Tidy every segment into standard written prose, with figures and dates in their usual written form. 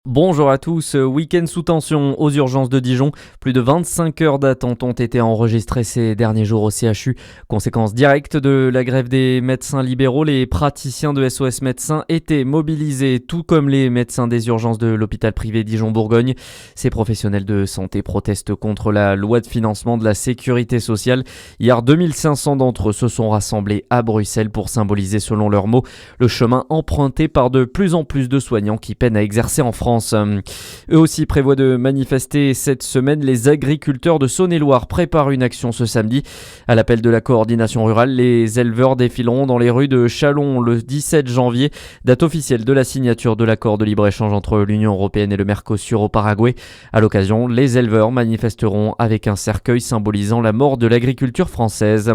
Bonjour à tous, week-end sous tension aux urgences de Dijon. Plus de 25 heures d'attente ont été enregistrées ces derniers jours au CHU. Conséquence directe de la grève des médecins libéraux, les praticiens de SOS Médecins étaient mobilisés, tout comme les médecins des urgences de l'hôpital privé Dijon-Bourgogne. Ces professionnels de santé protestent contre la loi de financement de la sécurité sociale. Hier, 2500 d'entre eux se sont rassemblés à Bruxelles pour symboliser, selon leurs mots, le chemin emprunté par de plus en plus de soignants qui peinent à exercer en France. Eux aussi prévoient de manifester cette semaine. Les agriculteurs de Saône-et-Loire préparent une action ce samedi. À l'appel de la coordination rurale, les éleveurs défileront dans les rues de Châlons le 17 janvier, date officielle de la signature de l'accord de libre-échange entre l'Union européenne et le Mercosur au Paraguay. À l'occasion, les éleveurs manifesteront avec un cercueil symbolisant la mort de l'agriculture française.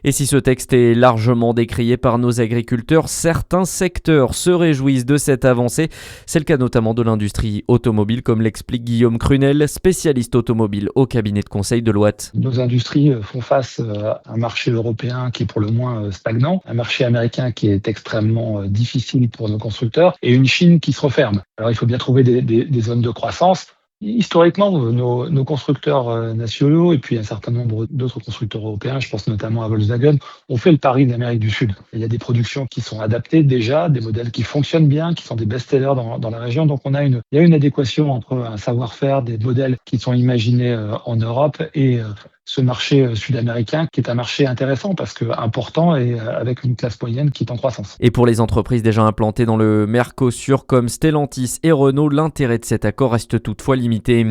Et si ce texte est largement décrié par nos agriculteurs, certains secteurs se réjouissent de cette avancée. C'est le cas notamment de l'industrie automobile, comme l'explique Guillaume Crunel, spécialiste automobile au cabinet de conseil de Loite. Nos industries font face à un marché européen qui est pour le moins stagnant, un marché américain qui est extrêmement difficile pour nos constructeurs et une Chine qui se referme. Alors il faut bien trouver des zones de croissance. Historiquement, nos constructeurs nationaux et puis un certain nombre d'autres constructeurs européens, je pense notamment à Volkswagen, ont fait le pari de l'Amérique du Sud. Il y a des productions qui sont adaptées déjà, des modèles qui fonctionnent bien, qui sont des best-sellers dans la région. Donc il y a une adéquation entre un savoir-faire, des modèles qui sont imaginés en Europe et ce marché sud-américain qui est un marché intéressant parce que important et avec une classe moyenne qui est en croissance. Et pour les entreprises déjà implantées dans le Mercosur comme Stellantis et Renault, l'intérêt de cet accord reste toutefois limité.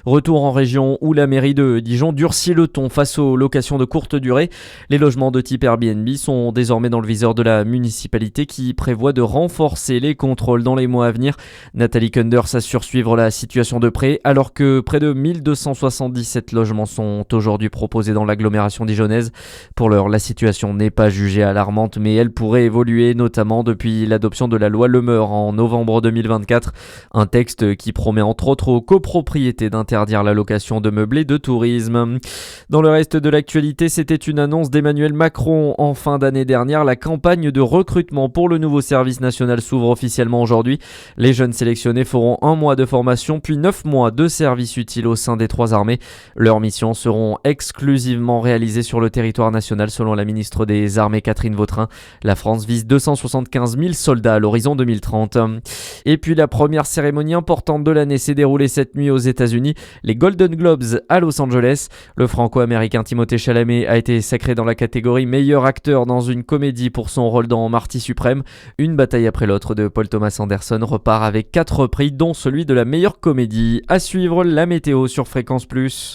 Retour en région où la mairie de Dijon durcit le ton face aux locations de courte durée. Les logements de type Airbnb sont désormais dans le viseur de la municipalité qui prévoit de renforcer les contrôles dans les mois à venir. Nathalie Kunder s'assure suivre la situation de près alors que près de 1277 logements sont aujourd'hui proposés dans l'agglomération dijonnaise. Pour l'heure, la situation n'est pas jugée alarmante, mais elle pourrait évoluer, notamment depuis l'adoption de la loi Lemeur en novembre 2024. Un texte qui promet entre autres aux copropriétés d'interdire la location de meublés de tourisme. Dans le reste de l'actualité, c'était une annonce d'Emmanuel Macron en fin d'année dernière. La campagne de recrutement pour le nouveau service national s'ouvre officiellement aujourd'hui. Les jeunes sélectionnés feront 1 mois de formation, puis 9 mois de service utile au sein des 3 armées. Leurs missions seront exclusivement réalisées sur le territoire national, selon la ministre des Armées Catherine Vautrin. La France vise 275 000 soldats à l'horizon 2030. Et puis la première cérémonie importante de l'année s'est déroulée cette nuit aux États-Unis, les Golden Globes à Los Angeles. Le franco-américain Timothée Chalamet a été sacré dans la catégorie meilleur acteur dans une comédie pour son rôle dans Marty Suprême. Une bataille après l'autre de Paul Thomas Anderson repart avec 4 prix, dont celui de la meilleure comédie. À suivre, la météo sur Fréquence Plus.